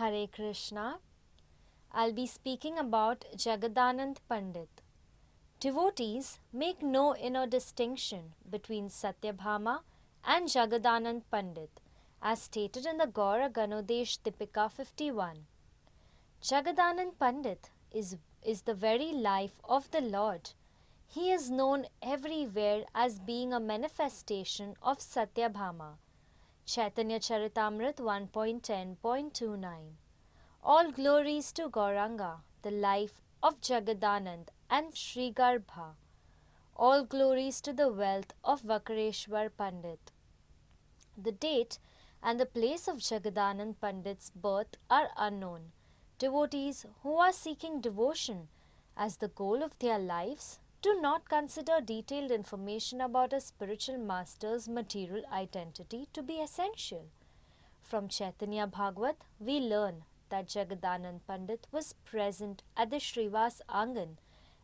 Hare Krishna. I'll be speaking about Jagadananda Pandit. Devotees make no inner distinction between Satyabhama and Jagadananda Pandit, as stated in the Gaura Ganodesh Dipika 51. Jagadananda Pandit is the very life of the Lord. He is known everywhere as being a manifestation of Satyabhama. Chaitanya Charitamrit 1.10.29. All glories to Gauranga, the life of Jagadanand and Sri Garbha. All glories to the wealth of Vakreshwar Pandit. The date and the place of Jagadanand Pandit's birth are unknown. Devotees who are seeking devotion as the goal of their lives do not consider detailed information about a spiritual master's material identity to be essential. From Chaitanya Bhagavat, we learn that Jagadanand Pandit was present at the Srivas Angan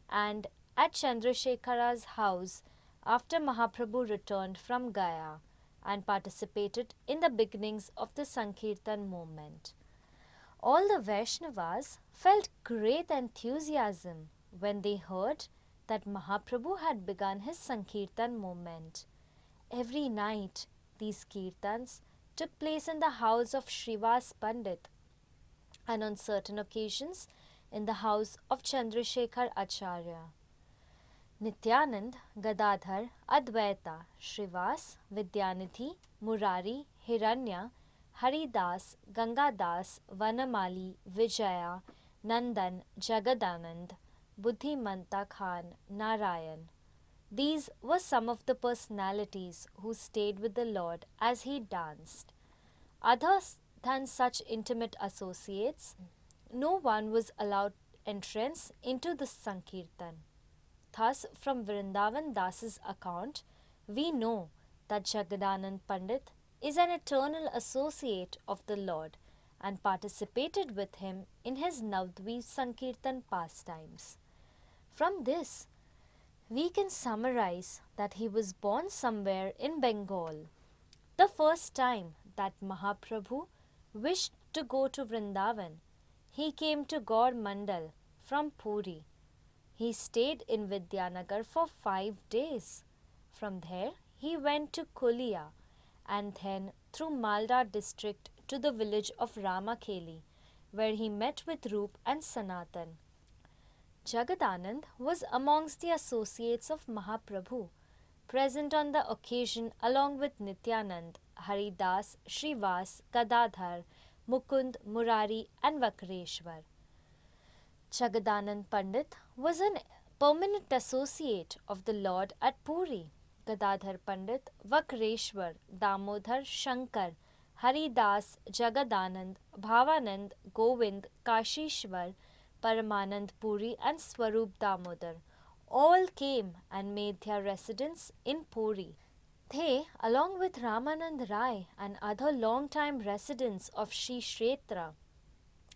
and at Chandrasekhara's house after Mahaprabhu returned from Gaya and participated in the beginnings of the Sankirtan movement. All the Vaishnavas felt great enthusiasm when they heard that Mahaprabhu had begun his Sankirtan movement. Every night, these kirtans took place in the house of Srivas Pandit and on certain occasions in the house of Chandrasekhar Acharya. Nityanand, Gadadhar, Advaita, Srivas, Vidyanidhi, Murari, Hiranya, Haridas, Gangadas, Vanamali, Vijaya, Nandan, Jagadanand, Buddhimanta Khan, Narayan. These were some of the personalities who stayed with the Lord as he danced. Other than such intimate associates, no one was allowed entrance into the Sankirtan. Thus, from Vrindavan Das's account, we know that Jagadanand Pandit is an eternal associate of the Lord and participated with him in his Navdvi Sankirtan pastimes. From this, we can summarize that he was born somewhere in Bengal. The first time that Mahaprabhu wished to go to Vrindavan, he came to Gaur Mandal from Puri. He stayed in Vidyanagar for 5 days. From there, he went to Kulia and then through Malda district to the village of Ramakeli, where he met with Roop and Sanatan. Jagadanand was amongst the associates of Mahaprabhu, present on the occasion along with Nityanand, Haridas, Srivas, Gadadhar, Mukund, Murari and Vakreshwar. Jagadanand Pandit was a permanent associate of the Lord at Puri. Gadadhar Pandit, Vakreshwar, Damodhar, Shankar, Haridas, Jagadanand, Bhavanand, Govind, Kashishwar, Paramanand Puri and Swarup Damodar all came and made their residence in Puri. They, along with Ramanand Rai and other long-time residents of Sri Kshetra,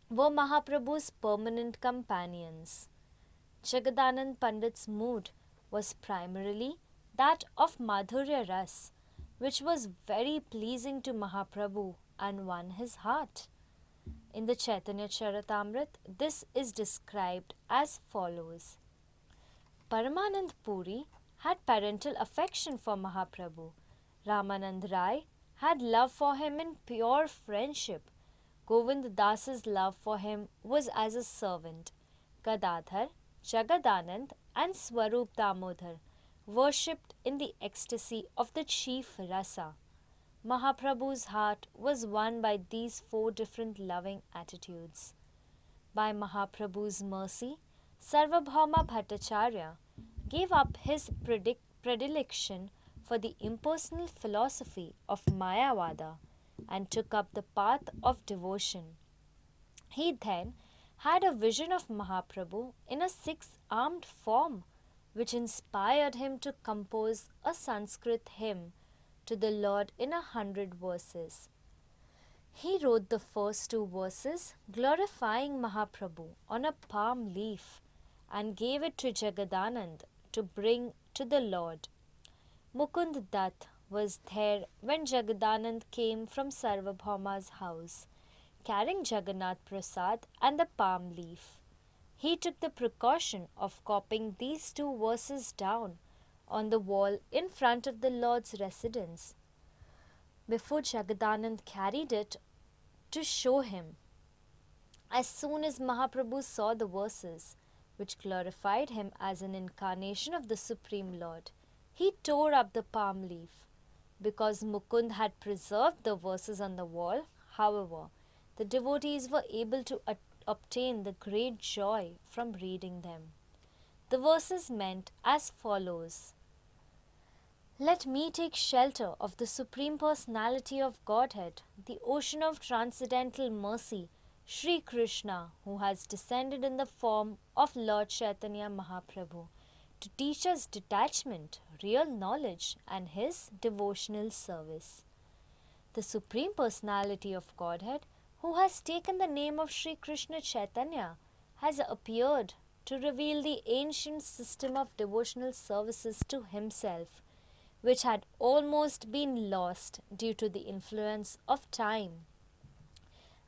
were Mahaprabhu's permanent companions. Jagadanand Pandit's mood was primarily that of Madhurya Ras, which was very pleasing to Mahaprabhu and won his heart. In the Chaitanya Charitamrit, this is described as follows. Paramanand Puri had parental affection for Mahaprabhu. Ramanand Rai had love for him in pure friendship. Govind Das's love for him was as a servant. Gadadhar, Jagadanand and Swarup Damodar worshipped in the ecstasy of the chief rasa. Mahaprabhu's heart was won by these 4 different loving attitudes. By Mahaprabhu's mercy, Sarvabhauma Bhattacharya gave up his predilection for the impersonal philosophy of Mayavada and took up the path of devotion. He then had a vision of Mahaprabhu in a 6-armed form, which inspired him to compose a Sanskrit hymn to the Lord in 100 verses. He wrote the first 2 verses glorifying Mahaprabhu on a palm leaf and gave it to Jagadanand to bring to the Lord. Mukund Dutt was there when Jagadanand came from Sarvabhauma's house. carrying Jagannath Prasad and the palm leaf. He took the precaution of copying these two verses down on the wall in front of the Lord's residence before Jagadanand carried it to show him. As soon as Mahaprabhu saw the verses, which glorified him as an incarnation of the Supreme Lord, he tore up the palm leaf. Because Mukund had preserved the verses on the wall, however, the devotees were able to obtain the great joy from reading them. The verses meant as follows: Let me take shelter of the Supreme Personality of Godhead, the ocean of transcendental mercy, Sri Krishna, who has descended in the form of Lord Chaitanya Mahaprabhu to teach us detachment, real knowledge, and his devotional service. The Supreme Personality of Godhead, who has taken the name of Sri Krishna Chaitanya, has appeared to reveal the ancient system of devotional services to himself, which had almost been lost due to the influence of time.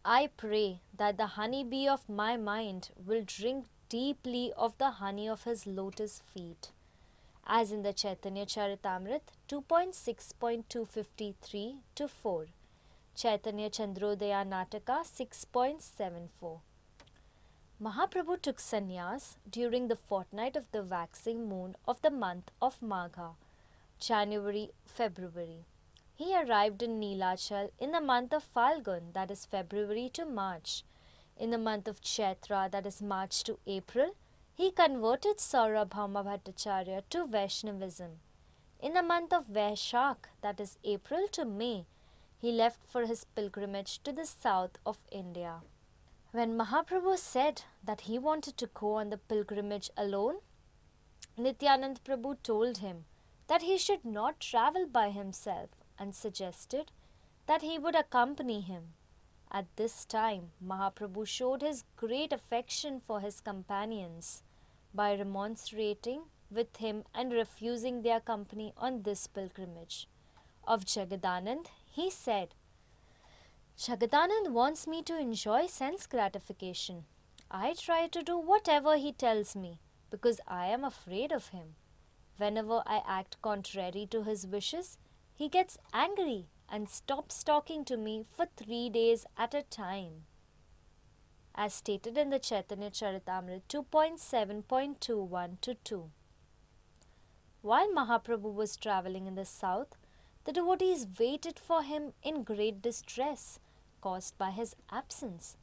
I pray that the honeybee of my mind will drink deeply of the honey of his lotus feet, as in the Chaitanya Charitamrit 2.6.253 to 4, Chaitanya Chandrodaya Nataka 6.74. Mahaprabhu took sannyas during the fortnight of the waxing moon of the month of Magha, January-February. He arrived in Neelachal in the month of Falgun, that is February to March. In the month of Chaitra, that is March to April, he converted Saurabhauma Bhattacharya to Vaishnavism. In the month of Vaishak, that is April to May, he left for his pilgrimage to the south of India. When Mahaprabhu said that he wanted to go on the pilgrimage alone, Nityanand Prabhu told him that he should not travel by himself and suggested that he would accompany him. At this time, Mahaprabhu showed his great affection for his companions by remonstrating with him and refusing their company on this pilgrimage. Of Jagadanand, he said, Jagadanand wants me to enjoy sense gratification. I try to do whatever he tells me because I am afraid of him. Whenever I act contrary to his wishes, he gets angry and stops talking to me for 3 days at a time. As stated in the Chaitanya Charitamrita 2.7.21 to 2. While Mahaprabhu was travelling in the south, the devotees waited for him in great distress caused by his absence.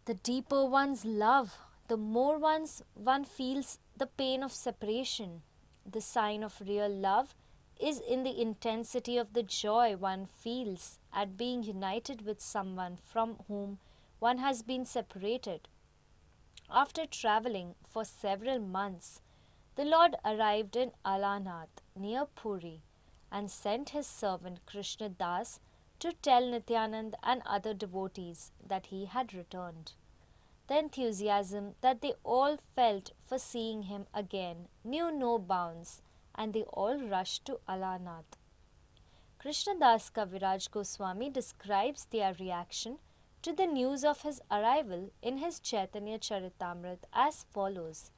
The deeper one's love, the more one feels the pain of separation. The sign of real love is in the intensity of the joy one feels at being united with someone from whom one has been separated. After travelling for several months, the Lord arrived in Alanath near Puri and sent his servant Krishna Das to tell Nityanand and other devotees that he had returned. The enthusiasm that they all felt for seeing him again knew no bounds, and they all rushed to Alanath. Krishnadas Kaviraj Goswami describes their reaction to the news of his arrival in his Chaitanya Charitamrita as follows.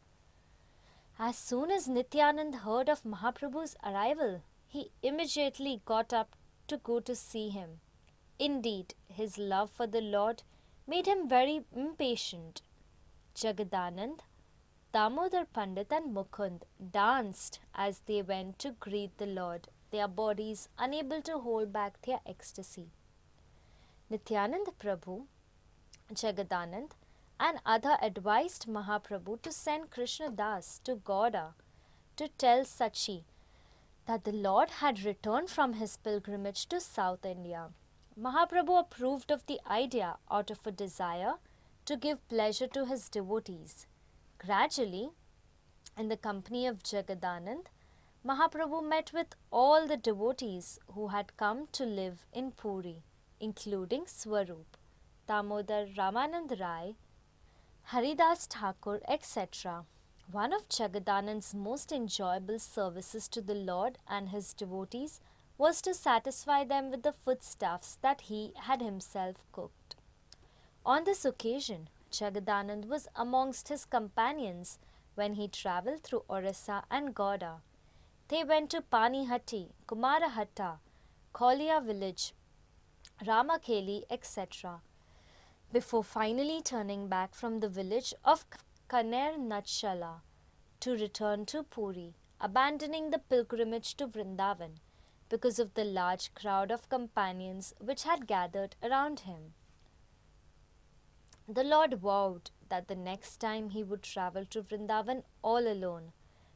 As soon as Nityanand heard of Mahaprabhu's arrival, he immediately got up to go to see him. Indeed, his love for the Lord made him very impatient. Jagadanand, Damodar Pandit and Mukund danced as they went to greet the Lord, their bodies unable to hold back their ecstasy. Nityanand Prabhu, Jagadanand and other advised Mahaprabhu to send Krishna Das to Gauda to tell Sachi that the Lord had returned from his pilgrimage to South India. Mahaprabhu approved of the idea out of a desire to give pleasure to his devotees. Gradually, in the company of Jagadanand, Mahaprabhu met with all the devotees who had come to live in Puri, including Swarup, Damodar Ramanand Rai, Haridas Thakur, etc. One of Jagadanand's most enjoyable services to the Lord and his devotees was to satisfy them with the foodstuffs that he had himself cooked. On this occasion, Jagadanand was amongst his companions when he travelled through Orissa and Gauda. They went to Panihatti, Kumarahatta, Kolia village, Ramakeli, etc., before finally turning back from the village of Kaner Natshala to return to Puri, abandoning the pilgrimage to Vrindavan because of the large crowd of companions which had gathered around him. The Lord vowed that the next time he would travel to Vrindavan all alone.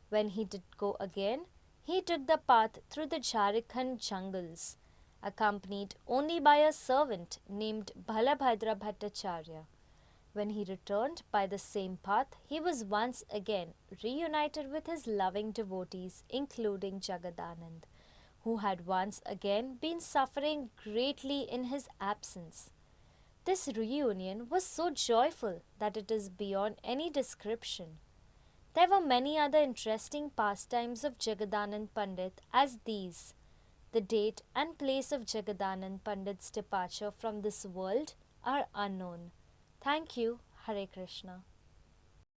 When he did go again, he took the path through the Jharkhand jungles, accompanied only by a servant named Bhalabhadra Bhattacharya. When he returned by the same path, he was once again reunited with his loving devotees, including Jagadanand, who had once again been suffering greatly in his absence. This reunion was so joyful that it is beyond any description. There were many other interesting pastimes of Jagadanand Pandit as these. The date and place of Jagadanand Pandit's departure from this world are unknown. Thank you. Hare Krishna.